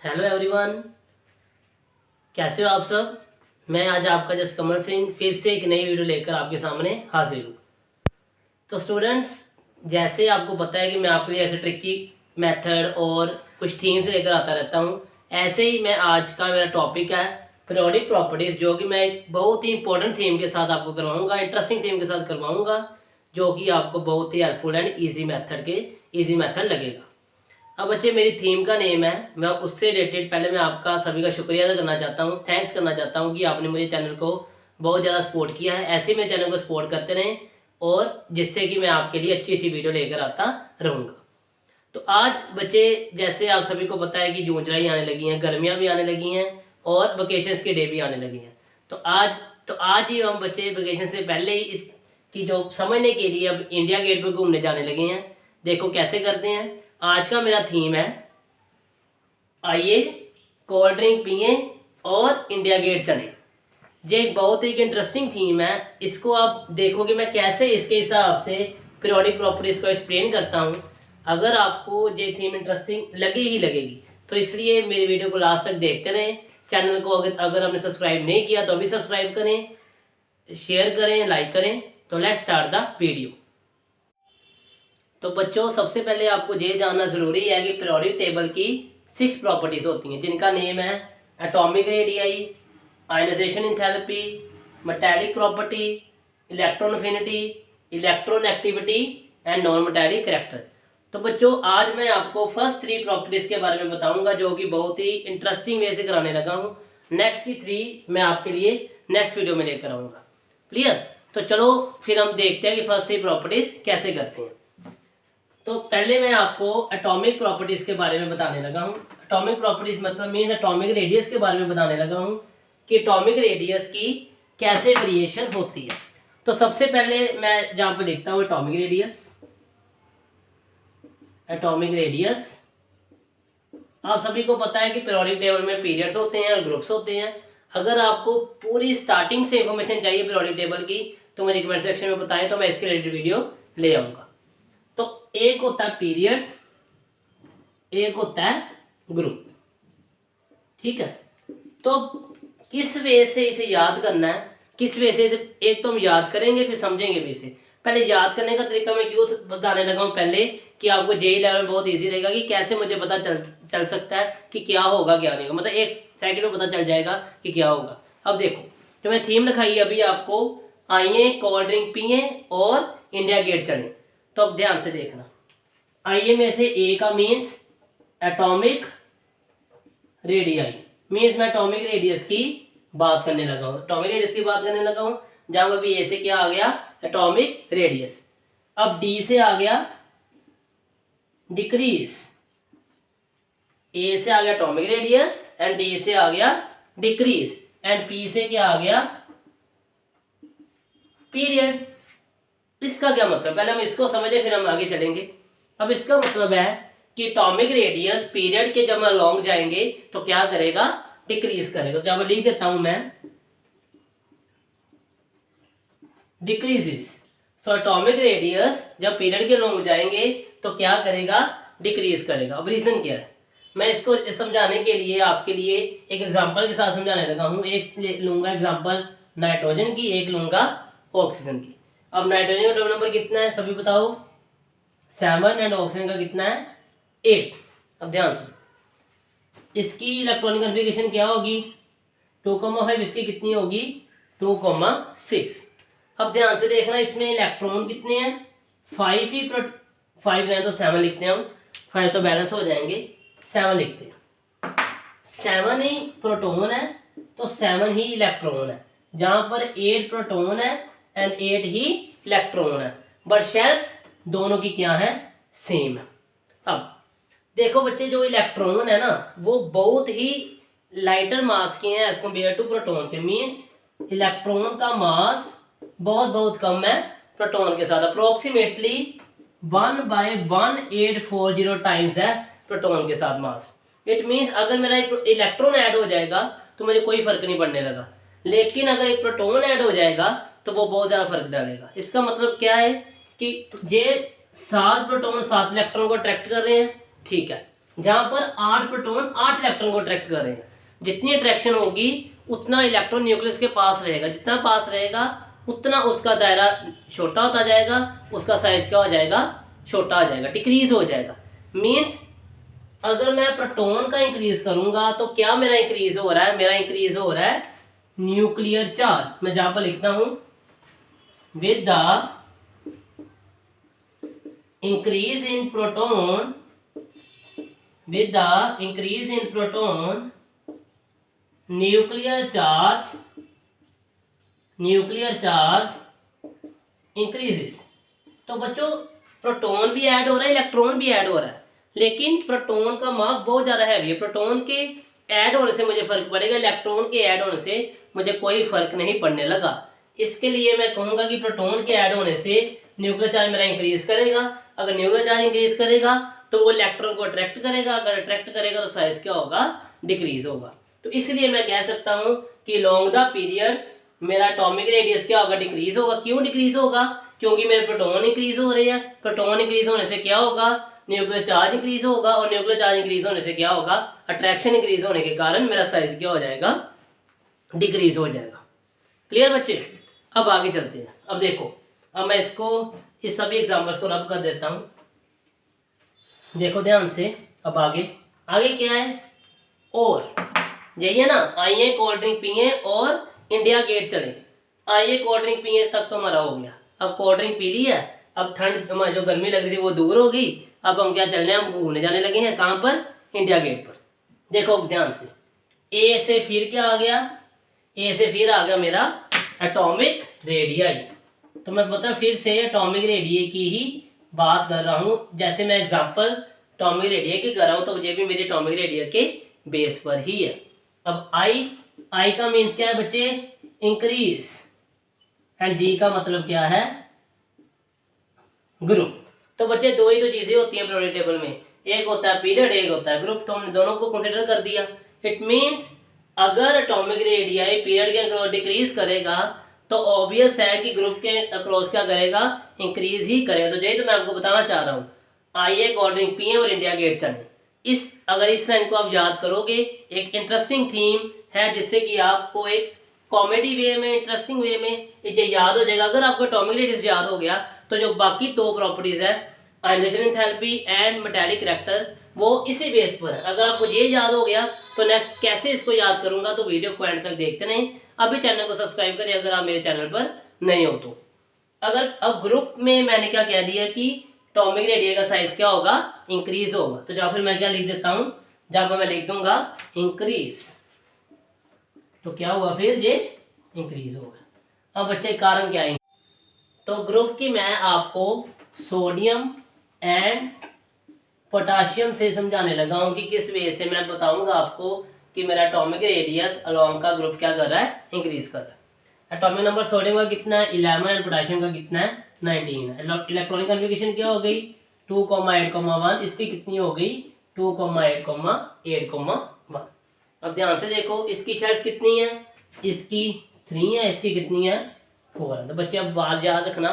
Hello everyone, कैसे हो आप सब। मैं आज आपका जस्ट कमल सिंह फिर से एक नई वीडियो लेकर आपके सामने हाजिर हूँ। तो स्टूडेंट्स, जैसे आपको पता है कि मैं आपके लिए ऐसे ट्रिकी मेथड और कुछ थीम्स लेकर आता रहता हूँ, ऐसे ही मैं आज का मेरा टॉपिक है पीरियोडिक प्रॉपर्टीज़, जो कि मैं एक बहुत ही इंपॉर्टेंट थीम के साथ आपको करवाऊँगा, इंटरेस्टिंग थीम के साथ करवाऊँगा, जो कि आपको बहुत ही हेल्पफुल एंड ईजी मेथड लगेगा। अब बच्चे, मेरी थीम का नेम है, मैं उससे रिलेटेड पहले मैं आपका सभी का शुक्रिया अदा करना चाहता हूँ, थैंक्स करना चाहता हूँ कि आपने मुझे चैनल को बहुत ज़्यादा सपोर्ट किया है। ऐसे ही मेरे चैनल को सपोर्ट करते रहें और जिससे कि मैं आपके लिए अच्छी अच्छी वीडियो लेकर आता रहूँगा। तो आज बच्चे, जैसे आप सभी को पता है कि जून जुलाई आने लगी हैं, गर्मियाँ भी आने लगी हैं और वेकेशंस के डे भी आने लगी हैं। तो आज ही हम बच्चे वेकेशन से पहले ही इसकी जो समझने के लिए अब इंडिया गेट पर घूमने जाने लगे हैं। देखो कैसे करते हैं। आज का मेरा थीम है, आइए कोल्ड ड्रिंक पिए और इंडिया गेट चलें। ये एक बहुत ही इंटरेस्टिंग थीम है। इसको आप देखोगे मैं कैसे इसके हिसाब से पीरियोडिक प्रॉपर्टीज को एक्सप्लेन करता हूँ। अगर आपको ये थीम इंटरेस्टिंग ही लगेगी, तो इसलिए मेरी वीडियो को लास्ट तक देखते रहें। चैनल को अगर आपने सब्सक्राइब नहीं किया तो अभी सब्सक्राइब करें, शेयर करें, लाइक करें। तो लेट्स स्टार्ट द वीडियो। तो बच्चों, सबसे पहले आपको ये जानना ज़रूरी है कि पीरियोडिक टेबल की 6 प्रॉपर्टीज़ होती हैं, जिनका नेम है atomic radii, ionisation enthalpy, metallic property, electron affinity, electron activity and non metallic character. तो बच्चों, आज मैं आपको फर्स्ट 3 प्रॉपर्टीज़ के बारे में बताऊंगा, जो कि बहुत ही इंटरेस्टिंग वे से कराने लगा हूँ। नेक्स्ट की 3 मैं आपके लिए नेक्स्ट वीडियो में लेकर आऊँगा। क्लियर? तो चलो फिर हम देखते हैं कि फर्स्ट 3 प्रॉपर्टीज़ कैसे करते हैं। तो पहले मैं आपको एटॉमिक प्रॉपर्टीज़ के बारे में बताने लगा हूँ। एटॉमिक प्रॉपर्टीज़ मतलब मीन्स एटॉमिक रेडियस के बारे में बताने लगा हूँ कि एटॉमिक रेडियस की कैसे वेरिएशन होती है। तो सबसे पहले मैं जहाँ पे लिखता हूँ एटॉमिक रेडियस, आप सभी को पता है कि पीरियोडिक टेबल में पीरियड्स होते हैं और ग्रुप्स होते हैं। अगर आपको पूरी स्टार्टिंग से इंफॉर्मेशन चाहिए पीरियोडिक टेबल की, तो मेरे कमेंट सेक्शन में बताएं, तो मैं इसके रिलेटेड वीडियो ले आऊँगा। तो एक होता है पीरियड, एक होता है ग्रुप। ठीक है? तो किस वे से इसे याद करना है, किस वे से एक तो हम याद करेंगे फिर समझेंगे भी इसे। पहले याद करने का तरीका मैं क्यों बताने लगा हूँ पहले, कि आपको जेई लेवल में बहुत इजी रहेगा कि कैसे मुझे पता चल सकता है कि क्या होगा क्या नहीं होगा, मतलब 1 सेकंड में पता चल जाएगा कि क्या होगा। अब देखो, जो मैंने थीम लिखाई है अभी आपको, आइए कोल्ड ड्रिंक पिए और इंडिया गेट चढ़े। तो अब ध्यान से देखना, आइए में से ए का मीन्स एटॉमिक रेडियाई, मीन्स मैं एटॉमिक रेडियस की बात करने लगा हूँ, जहां पर भी ए से क्या आ गया, एटॉमिक रेडियस। अब डी से आ गया डिक्रीज, ए से आ गया एटॉमिक रेडियस एंड डी से आ गया डिक्रीज, एंड पी से क्या आ गया, पीरियड। इसका क्या मतलब, पहले हम इसको समझे फिर हम आगे चलेंगे। अब इसका मतलब है कि एटॉमिक रेडियस पीरियड के जब हम लॉन्ग जाएंगे तो क्या करेगा, डिक्रीज करेगा। जब लिख देता हूं मैं डिक्रीजेस, सो एटॉमिक रेडियस जब पीरियड के लॉन्ग जाएंगे तो क्या करेगा, डिक्रीज करेगा। अब रीजन क्या है, मैं इसको समझाने के लिए आपके लिए एक एग्जांपल के साथ समझाने लगा हूं। एक लूंगा एग्जांपल नाइट्रोजन की, एक लूंगा ऑक्सीजन की। अब नाइट्रोजन का टर्म नंबर कितना है सभी बताओ, 7, एंड ऑक्सीजन का कितना है, 8। अब ध्यान से, इसकी इलेक्ट्रॉनिक कॉन्फ़िगरेशन क्या होगी, 2,5, इसकी कितनी होगी, 2,6। अब ध्यान से देखना, इसमें इलेक्ट्रॉन कितने हैं, 5 ही 5 है तो 7 लिखते हैं हम, 5 तो बैलेंस हो जाएंगे, 7 लिखते हैं। 7 ही प्रोटॉन है तो 7 ही इलेक्ट्रॉन है, जहां पर 8 प्रोटॉन है एंड 8 ही इलेक्ट्रॉन है, बट शेल्स दोनों की क्या है, सेम है। अब देखो बच्चे, जो इलेक्ट्रॉन है ना वो बहुत ही लाइटर मास के हैं एज कम्पेयर टू प्रोटॉन के, मीन्स इलेक्ट्रॉन का मास बहुत बहुत कम है प्रोटॉन के साथ, अप्रोक्सीमेटली 1/1840 टाइम्स है प्रोटॉन के साथ मास। इट मीन्स अगर मेरा एक इलेक्ट्रॉन ऐड हो जाएगा तो मुझे कोई फर्क नहीं पड़ने लगा, लेकिन अगर एक प्रोटॉन ऐड हो जाएगा तो वो बहुत ज़्यादा फर्क डालेगा। इसका मतलब क्या है कि ये 7 प्रोटॉन 7 इलेक्ट्रॉन को अट्रैक्ट कर रहे हैं, ठीक है, जहाँ पर 8 प्रोटॉन 8 इलेक्ट्रॉन को अट्रैक्ट कर रहे हैं। जितनी अट्रैक्शन होगी उतना इलेक्ट्रॉन न्यूक्लियस के पास रहेगा, जितना पास रहेगा उतना उसका दायरा छोटा होता जाएगा, उसका साइज क्या हो जाएगा, छोटा हो जाएगा, डिक्रीज हो जाएगा। मीन्स अगर मैं प्रोटॉन का इंक्रीज करूंगा तो क्या मेरा इंक्रीज हो रहा है, मेरा इंक्रीज हो रहा है न्यूक्लियर चार्ज। मैं जहां पर लिखता हूं with the increase in proton, with the increase in proton nuclear charge increases। तो बच्चों प्रोटॉन भी ऐड हो रहा है, इलेक्ट्रॉन भी ऐड हो रहा है, लेकिन प्रोटॉन का मास बहुत ज़्यादा हैवी है। प्रोटॉन के ऐड होने से मुझे फर्क पड़ेगा, इलेक्ट्रॉन के ऐड होने से मुझे कोई फर्क नहीं पड़ने लगा। इसके लिए मैं कहूँगा कि प्रोटॉन के ऐड होने से न्यूक्लियर चार्ज मेरा इंक्रीज करेगा। अगर न्यूक्लियर चार्ज इंक्रीज करेगा तो वो इलेक्ट्रॉन को अट्रैक्ट करेगा, अगर अट्रैक्ट करेगा तो साइज क्या होगा, डिक्रीज होगा। तो इसलिए मैं कह सकता हूँ कि लॉन्ग द पीरियड मेरा एटॉमिक रेडियस क्या होगा, डिक्रीज होगा। क्यों डिक्रीज होगा, क्योंकि मेरे प्रोटॉन इंक्रीज हो रहे हैं। प्रोटॉन इंक्रीज होने से क्या होगा, न्यूक्लियर चार्ज इंक्रीज होगा, और न्यूक्लियर चार्ज इंक्रीज होने से क्या होगा, अट्रैक्शन इंक्रीज होने के कारण मेरा साइज क्या हो जाएगा, डिक्रीज हो जाएगा। क्लियर बच्चे, अब आगे चलते हैं। अब देखो, अब मैं इसको इस सभी एग्जाम्पल्स को रब कर देता हूँ, देखो ध्यान से। अब आगे क्या है, और यही है ना, आइए कोल्ड ड्रिंक पिए और इंडिया गेट चले। आइए कोल्ड ड्रिंक पिए तक तो हमारा हो गया। अब कोल्ड ड्रिंक पी ली है, अब ठंड हमारी जो गर्मी लग रही थी वो दूर हो गई। अब हम क्या चलने, हम घूमने जाने लगे हैं। कहाँ पर, इंडिया गेट पर। देखो ध्यान से, ए से फिर क्या आ गया, ए से फिर आ गया मेरा एटॉमिक रेडियाई। तो मैं पता फिर से एटॉमिक रेडियाई की ही बात कर रहा हूँ। जैसे मैं एग्जांपल एटॉमिक रेडियाई की कर रहा हूँ तो ये भी मेरी एटॉमिक रेडियाई के बेस पर ही है। अब आई का मीन्स क्या है बच्चे, इंक्रीज, एंड जी का मतलब क्या है, ग्रुप। तो बच्चे दो ही तो चीजें होती हैं पीरियोडिक टेबल में, एक होता है पीरियड, एक होता है ग्रुप। तो हमने दोनों को कंसिडर कर दिया। इट मीन्स अगर एटॉमिक रेडियाई पीरियड के अक्रॉस डिक्रीज करेगा तो ऑब्वियस है कि ग्रुप के अक्रॉस क्या करेगा, इंक्रीज ही करेगा। तो यही तो मैं आपको बताना चाह रहा हूँ, आइए कोल्ड ड्रिंक पिए और इंडिया गेट चलें। अगर इस लाइन को आप याद करोगे, एक इंटरेस्टिंग थीम है जिससे कि आपको एक कॉमेडी वे में, इंटरेस्टिंग वे में ये याद हो जाएगा। अगर आपको एटॉमिक रेडियस याद हो गया तो जो बाकी दो प्रॉपर्टीज है, ionisation enthalpy and metallic character, वो इसी बेस पर है। अगर आपको ये याद हो गया तो नेक्स्ट कैसे इसको याद करूंगा, तो वीडियो को एंड तक देखते नहीं। अभी चैनल को सब्सक्राइब करें अगर आप मेरे चैनल पर नहीं हो तो। अगर अब ग्रुप में मैंने क्या कह दिया कि एटॉमिक रेडियस का साइज क्या होगा, इंक्रीज होगा। तो जहाँ फिर मैं क्या लिख देता हूँ, जहाँ पर मैं लिख दूंगा इंक्रीज, तो क्या हुआ फिर, ये इंक्रीज होगा। अब बच्चे कारण क्या है, तो ग्रुप की मैं आपको सोडियम एंड पोटाशियम से समझाने लगा हूँ कि किस वे से मैं बताऊंगा आपको कि मेरा एटॉमिक रेडियस अलोंग का ग्रुप क्या कर रहा है, इंक्रीज कर रहा है। एटॉमिक नंबर सोडियम का कितना है, 11, एंड पोटाशियम का कितना है, 19 है। इलेक्ट्रॉनिक कन्फिगरेशन क्या हो गई, 2,8,1। इसकी कितनी हो गई, 2,8,8,1। अब ध्यान से देखो, इसकी शेल्स कितनी है, इसकी 3 है, इसकी कितनी है, 4 है। तो बच्चे अब बात याद रखना,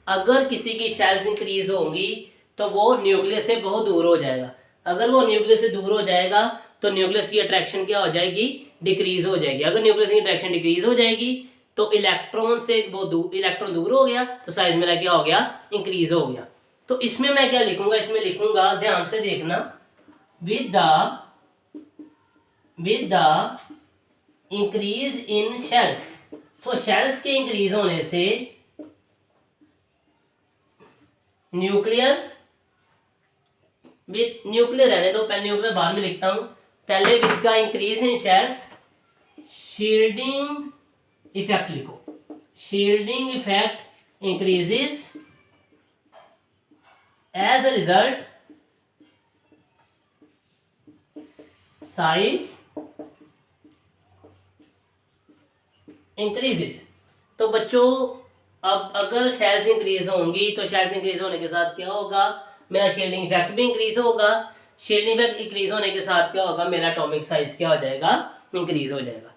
अगर किसी की शेल्स इंक्रीज होंगी तो वो न्यूक्लियस से बहुत दूर हो जाएगा। अगर वो न्यूक्लियस से दूर हो जाएगा तो न्यूक्लियस की अट्रैक्शन क्या हो जाएगी, डिक्रीज हो जाएगी। अगर न्यूक्लियस की अट्रैक्शन डिक्रीज हो जाएगी तो इलेक्ट्रॉन से वो इलेक्ट्रॉन दूर हो गया तो साइज मेरा क्या हो गया, इंक्रीज हो गया। तो इसमें मैं क्या लिखूंगा, इसमें लिखूंगा, ध्यान से देखना, with the increase in shells. तो शेल्स के इंक्रीज होने से न्यूक्लियर रहने दो, पहले न्यूक्लियर बाद में लिखता हूं। पहले विद का increase in shells, shielding effect लिखो, shielding effect increases, as a result size increases. तो बच्चों अब अगर शेल्स इंक्रीज होंगी तो शेल्स इंक्रीज होने के साथ क्या होगा, मेरा शील्डिंग इफेक्ट भी इंक्रीज होगा। शील्डिंग इफेक्ट इंक्रीज होने के साथ क्या होगा, मेरा एटॉमिक साइज क्या हो जाएगा, इंक्रीज हो जाएगा।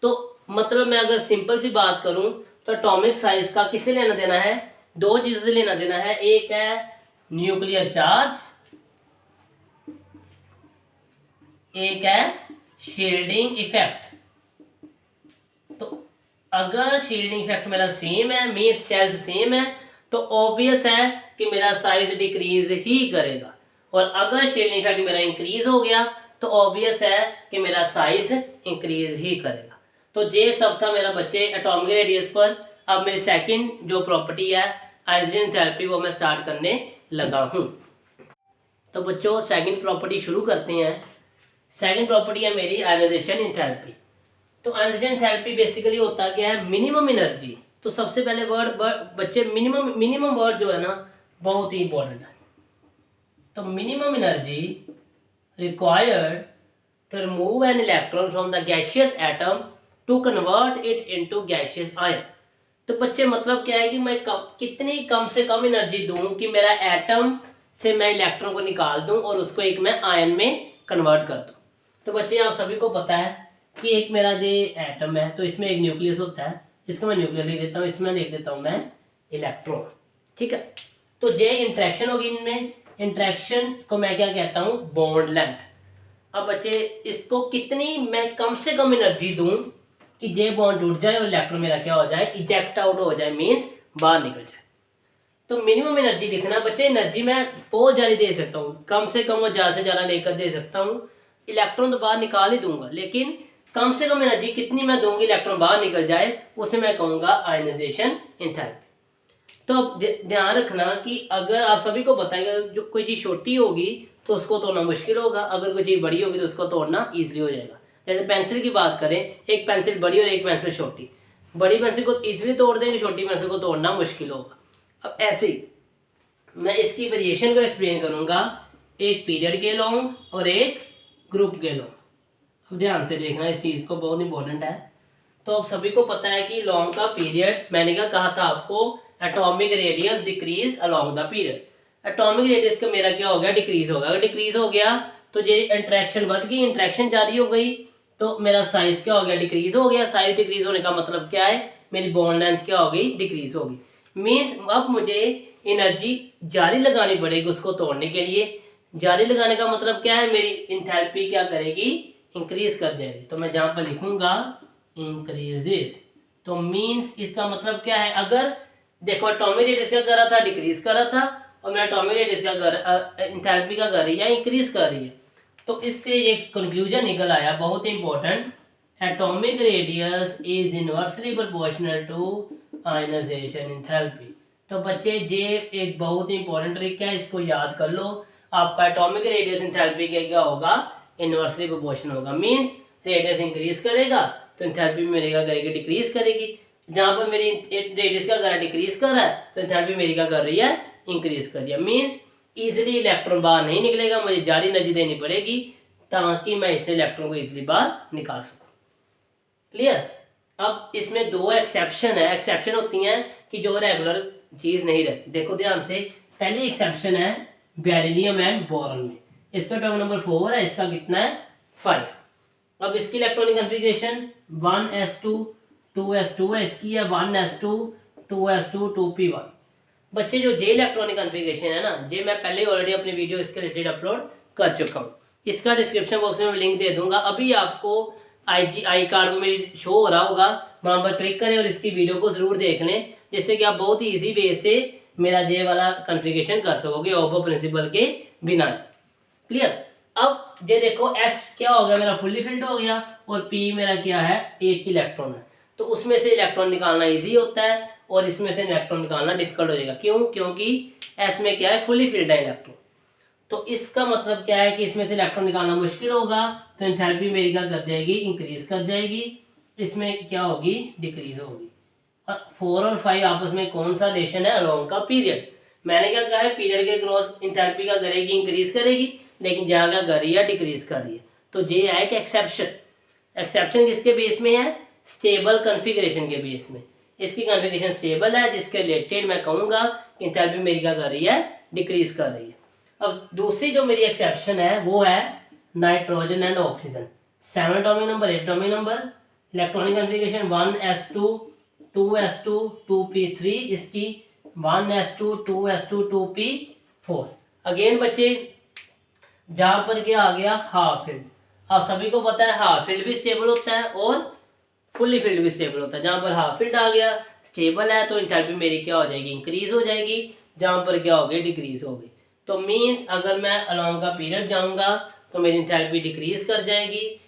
तो मतलब मैं अगर सिंपल सी बात करूं तो एटॉमिक साइज का किससे लेना देना है, दो चीजों से लेना देना है। एक है न्यूक्लियर चार्ज एक है शील्डिंग इफेक्ट। तो अगर शील्डिंग इफेक्ट मेरा सेम है, मीन्स शेल्स सेम है, तो ऑब्वियस है कि मेरा साइज डिक्रीज ही करेगा। और अगर शील्डिंग इफेक्ट मेरा इंक्रीज हो गया तो ऑब्वियस है कि मेरा साइज इंक्रीज ही करेगा। तो ये सब था मेरा बच्चे एटॉमिक रेडियस पर। अब मेरी सेकंड जो प्रॉपर्टी है आयोनाइजेशन एंथैल्पी, वो मैं स्टार्ट करने लगा हूँ। तो बच्चों सेकंड प्रॉपर्टी शुरू करते हैं। सेकंड प्रॉपर्टी है मेरी आयोनाइजेशन एंथैल्पी। तो आयोनाइजेशन एंथैल्पी बेसिकली होता क्या है, मिनिमम एनर्जी। तो सबसे पहले वर्ड बच्चे मिनिमम वर्ड जो है ना बहुत ही इंपॉर्टेंट है। तो minimum energy required to remove an electron from the gaseous atom to convert it into gaseous ion. तो बच्चे मतलब क्या है कि मैं कितनी कम से कम एनर्जी दूं कि मेरा एटम से मैं इलेक्ट्रॉन को निकाल दूं और उसको एक मैं आयन में कन्वर्ट कर दूं। तो बच्चे आप सभी को पता है कि एक मेरा जो एटम है तो इसमें एक न्यूक्लियस होता है, इसको मैं न्यूक्लियस लिख देता हूँ, इसमें लिख देता हूँ मैं इलेक्ट्रॉन। ठीक है, तो ये इंट्रैक्शन होगी इनमें। इंट्रैक्शन को मैं क्या कहता हूँ, बॉन्ड लेंथ। अब बच्चे इसको कितनी मैं कम से कम एनर्जी दूं कि ये बॉन्ड टूट जाए और इलेक्ट्रॉन मेरा क्या हो जाए, इजेक्ट आउट हो जाए, मीन्स बाहर निकल जाए। तो मिनिमम एनर्जी लिखना बच्चे। एनर्जी मैं बहुत ज़्यादा दे सकता हूँ, कम से कम और ज़्यादा से ज़्यादा लेकर दे सकता हूँ, इलेक्ट्रॉन तो बाहर निकाल ही दूंगा, लेकिन कम से कम एनर्जी कितनी मैं दूंगी इलेक्ट्रॉन बाहर निकल जाए, उसे मैं कहूँगा आयनाइजेशन एंथैल्पी। तो अब ध्यान रखना कि अगर आप सभी को पता है जो कोई चीज़ छोटी होगी तो उसको तोड़ना मुश्किल होगा, अगर कोई चीज़ बड़ी होगी तो उसको तोड़ना ईजिली हो जाएगा। जैसे पेंसिल की बात करें, एक पेंसिल बड़ी और एक पेंसिल छोटी, बड़ी पेंसिल को ईजिली तोड़ देंगे, छोटी पेंसिल को तोड़ना मुश्किल होगा। अब ऐसे ही मैं इसकी वेरिएशन को एक्सप्लेन करूँगा, एक पीरियड के लॉन्ग और एक ग्रुप के लॉन्ग। अब ध्यान से देखना इस चीज़ को, बहुत इंपॉर्टेंट है। तो अब सभी को पता है कि लॉन्ग का पीरियड, मैंने क्या कहा था आपको, atomic radius decrease along the period. Atomic radius का मेरा क्या हो गया, डिक्रीज होगा। अगर डिक्रीज हो गया तो ये इंट्रैक्शन बढ़ गई, इंट्रैक्शन जारी हो गई, तो मेरा साइज क्या हो गया, डिक्रीज हो गया। साइज डिक्रीज होने का मतलब क्या है, मेरी बॉन्ड लेंथ क्या हो गई, डिक्रीज होगी। मीन्स अब मुझे एनर्जी जारी लगानी पड़ेगी उसको तोड़ने के लिए। जारी लगाने का मतलब क्या है, मेरी इंथैल्पी क्या करेगी, इंक्रीज कर जाएगी। तो मैं जहाँ पर लिखूंगा इंक्रीजेस, तो मीन्स इसका मतलब क्या है, अगर देखो एटॉमिक रेडियस क्या कर रहा था, डिक्रीज कर रहा था, और मेरा एटॉमिक रेडियस क्या इंथैल्पी का कर रही है, इंक्रीज कर रही है। तो इससे एक कंक्लूजन निकल आया बहुत important, atomic radius is inversely proportional to ionisation enthalpy. तो बच्चे ये एक बहुत इंपॉर्टेंट ट्रिक है, इसको याद कर लो। आपका एटॉमिक रेडियस एंथैल्पी क्या होगा, इनवर्सली प्रोपोर्शनल होगा। मीन्स रेडियस इंक्रीज करेगा तो एंथैल्पी मेरी क्या करेगी, डिक्रीज करेगी। जहाँ पर मेरी रेडियस क्या कर रहा है, डिक्रीज कर रहा है, तो एंथैल्पी मेरी क्या कर रही है, इंक्रीज कर रही है। मीन्स इजीली इलेक्ट्रॉन बाहर नहीं निकलेगा, मुझे जारी एनर्जी देनी पड़ेगी ताकि मैं इसे इलेक्ट्रॉन को इजीली बाहर निकाल सकूँ। क्लियर। अब इसमें दो एक्सेप्शन है, एक्सेप्शन होती हैं कि जो रेगुलर चीज़ नहीं रहती। देखो ध्यान से, पहली एक्सेप्शन है बेरिलियम एंड बोरॉन में, इसका टर्म नंबर 4 है, इसका कितना है 5। अब इसकी इलेक्ट्रॉनिक कॉन्फ़िगरेशन 1s2 2s2 है, इसकी है 1s2 2s2 2p1। बच्चे जो जे इलेक्ट्रॉनिक कॉन्फ़िगरेशन है ना, जे मैं पहले ऑलरेडी अपनी वीडियो इसके रिलेटेड अपलोड कर चुका हूँ, इसका डिस्क्रिप्शन बॉक्स में मैं लिंक दे दूंगा। अभी आपको आई कार्ड में मेरी शो हो रहा होगा, वहाँ पर क्लिक करें और इसकी वीडियो को ज़रूर देख लें, जिससे कि आप बहुत ही ईजी वे से मेरा जे वाला कॉन्फ़िगरेशन कर सकोगे ओपो प्रिंसिपल के बिना। क्लियर। अब ये देखो एस क्या हो गया, मेरा फुल्ली फिल्ड हो गया, और पी मेरा क्या है, एक इलेक्ट्रॉन है। तो उसमें से इलेक्ट्रॉन निकालना इजी होता है और इसमें से इलेक्ट्रॉन निकालना डिफिकल्ट हो जाएगा। क्यों, क्योंकि एस में क्या है, फुल्ली फिल्ड है इलेक्ट्रॉन। तो इसका मतलब क्या है कि इसमें से इलेक्ट्रॉन निकालना मुश्किल होगा, तो एंथैल्पी मेरी क्या कर जाएगी, इंक्रीज कर जाएगी, इसमें क्या होगी, डिक्रीज होगी। 4 और 5 आपस में कौन सा रिलेशन है, अलोंग का पीरियड। मैंने क्या कहा है, पीरियड के क्रॉस एंथैल्पी क्या करेगी, इंक्रीज करेगी, लेकिन जहाँ क्या कर रही है, डिक्रीज कर रही है। तो ये है कि एक्सेप्शन। एक्सेप्शन किसके बेस में है, स्टेबल कॉन्फ़िगरेशन के बेस में। इसकी कॉन्फ़िगरेशन स्टेबल है, जिसके रिलेटेड मैं कहूँगा एंथैल्पी मेरी क्या कर रही है, डिक्रीज कर रही है। अब दूसरी जो मेरी एक्सेप्शन है वो है nitrogen and oxygen. 7 atomic number, 8 atomic number, electronic configuration 1s2 2s2 2p3, इसकी 1s2 2s2 2p4। अगेन बच्चे जहाँ पर क्या आ गया, हाफ फिल्ड। आप सभी को पता है हाफ फील्ड भी स्टेबल होता है और फुल्ली फील्ड भी स्टेबल होता है। जहाँ पर हाफ फील्ड आ गया स्टेबल है तो इंथैल्पी मेरी क्या हो जाएगी, इंक्रीज हो जाएगी, जहाँ पर क्या हो गई, डिक्रीज हो गई। तो मीन्स अगर मैं अलोंग का पीरियड जाऊँगा तो मेरी इंथैल्पी डिक्रीज कर जाएगी,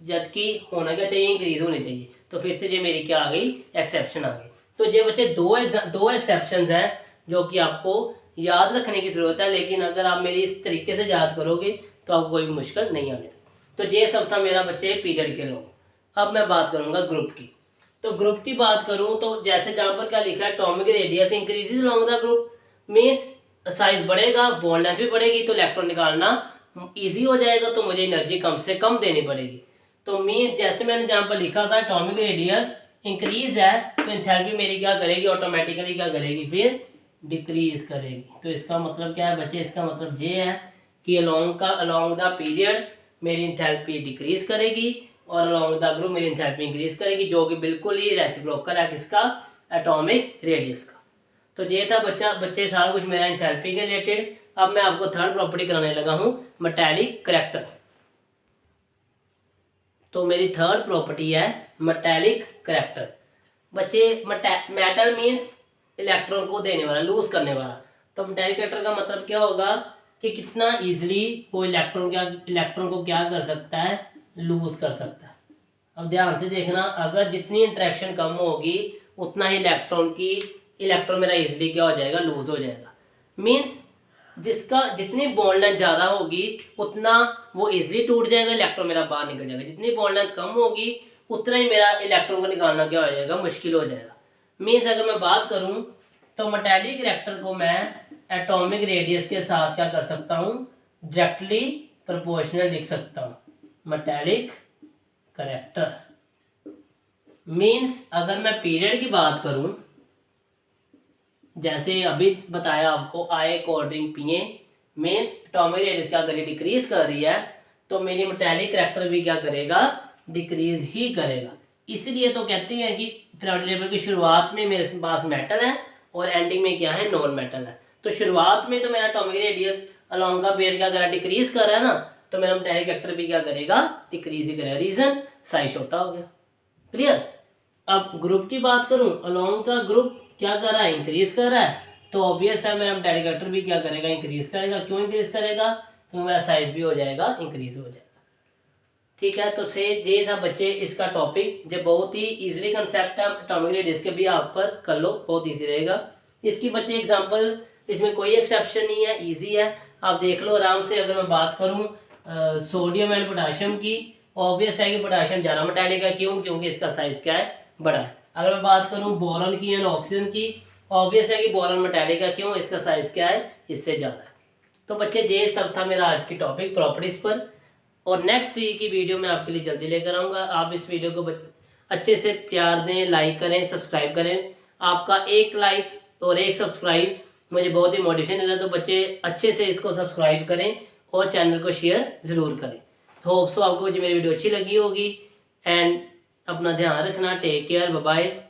जबकि होना क्या चाहिए, इंक्रीज होनी चाहिए। तो फिर से ये मेरी क्या आ गई, एक्सेप्शन आ गई। तो ये बच्चे दो एक्सेप्शंस हैं जो कि आपको याद रखने की ज़रूरत है, लेकिन अगर आप मेरी इस तरीके से याद करोगे तो आपको कोई भी मुश्किल नहीं आने। तो ये सब था मेरा बच्चे पीरियड के लोग। अब मैं बात करूंगा ग्रुप की। तो ग्रुप की बात करूं तो जैसे जहाँ पर क्या लिखा है, atomic radius increases along the group, means size बढ़ेगा, बॉन्ड लेंथ भी बढ़ेगी, तो इलेक्ट्रॉन निकालना ईजी हो जाएगा, तो मुझे एनर्जी कम से कम देनी पड़ेगी। तो मीन्स जैसे मैंने जहाँ पर लिखा था एटॉमिक रेडियस इंक्रीज है तो एंथैल्पी मेरी क्या करेगी, ऑटोमेटिकली क्या करेगी, फिर डिक्रीज करेगी। तो इसका मतलब क्या है बच्चे, इसका मतलब ये है कि अलोंग द पीरियड मेरी एंथैल्पी डिक्रीज करेगी और अलोंग द ग्रुप मेरी एंथैल्पी इंक्रीज करेगी, जो कि बिल्कुल ही रेसिप्रोकल है किसका, एटॉमिक रेडियस का। तो ये था बच्चे सारा कुछ मेरा एंथैल्पी के रिलेटेड। अब मैं आपको थर्ड प्रॉपर्टी कराने लगा हूँ, मेटालिक करैक्टर। तो मेरी थर्ड प्रॉपर्टी है मेटालिक करैक्टर। बच्चे मेटल मीन्स इलेक्ट्रॉन को देने वाला, लूज करने वाला। तो मेटालिक करैक्टर का मतलब क्या होगा कि कितना इजीली वो इलेक्ट्रॉन को क्या कर सकता है, लूज कर सकता है। अब ध्यान से देखना, अगर जितनी इंट्रैक्शन कम होगी उतना ही इलेक्ट्रॉन मेरा इजीली क्या हो जाएगा, लूज हो जाएगा। मीन्स जिसका जितनी बॉन्ड लेंथ ज़्यादा होगी उतना वो इजीली टूट जाएगा, इलेक्ट्रॉन मेरा बाहर निकल जाएगा। जितनी बॉन्ड लेंथ कम होगी उतना ही मेरा इलेक्ट्रॉन को निकालना क्या हो जाएगा, मुश्किल हो जाएगा। मीन्स अगर मैं बात करूं तो मेटालिक करैक्टर को मैं एटॉमिक रेडियस के साथ क्या कर सकता हूं, डायरेक्टली प्रोपोर्शनल लिख सकता हूं। मेटालिक करैक्टर मीन्स अगर मैं पीरियड की बात करूं, जैसे अभी बताया आपको, आई कोल्ड पिए, मीन्स एटॉमिक रेडियस क्या करिए, डिक्रीज कर रही है, तो मेरी मेटालिक करैक्टर भी क्या करेगा, डिक्रीज ही करेगा। इसलिए तो कहते हैं कि पीरियोडिक टेबल की शुरुआत में मेरे पास मेटल है और एंडिंग में क्या है, नॉन मेटल है। तो शुरुआत में तो मेरा एटॉमिक रेडियस अलोंग का पीरियड क्या कर रहा है, डिक्रीज कर रहा है ना, तो मेरा मेटालिक करैक्टर भी क्या करेगा, डिक्रीज ही करेगा। रीजन, साइज छोटा हो गया। क्लियर। अब ग्रुप की बात करूं, अलोंग का ग्रुप क्या कर रहा है, इंक्रीज कर रहा है, तो ऑब्वियस है मेरा मेटालिक करैक्टर भी क्या करेगा, इंक्रीज करेगा। क्यों इंक्रीज करेगा, क्योंकि मेरा साइज भी हो जाएगा, इंक्रीज हो जाएगा। ठीक है, तो से ये था बच्चे इसका टॉपिक, जो बहुत ही इजीली कंसेप्ट है, एटॉमिक रेडियस के भी आप पर कर लो, बहुत इजी रहेगा। इसकी बच्चे एग्जांपल, इसमें कोई एक्सेप्शन नहीं है, इजी है, आप देख लो आराम से। अगर मैं बात करूं सोडियम एंड पोटाशियम की, ऑब्वियस है कि पोटाशियम ज़्यादा मेटालिक है, क्यों, क्योंकि इसका साइज क्या है, बड़ा है। अगर मैं बात करूं बोरॉन की एंड ऑक्सीजन की, ऑब्वियस है कि बोरॉन मेटालिक है, क्यों, इसका साइज क्या है, इससे ज़्यादा है। तो बच्चे ये सब था मेरा आज की टॉपिक प्रॉपर्टीज़ पर, और नेक्स्ट वीक की वीडियो मैं आपके लिए जल्दी लेकर आऊँगा। आप इस वीडियो को अच्छे से प्यार दें, लाइक करें, सब्सक्राइब करें। आपका एक लाइक और एक सब्सक्राइब मुझे बहुत ही मोटिवेशन देता है। तो बच्चे अच्छे से इसको सब्सक्राइब करें और चैनल को शेयर ज़रूर करें। होप सो आपको मेरी वीडियो अच्छी लगी होगी। एंड अपना ध्यान रखना, टेक केयर, बाय बाय।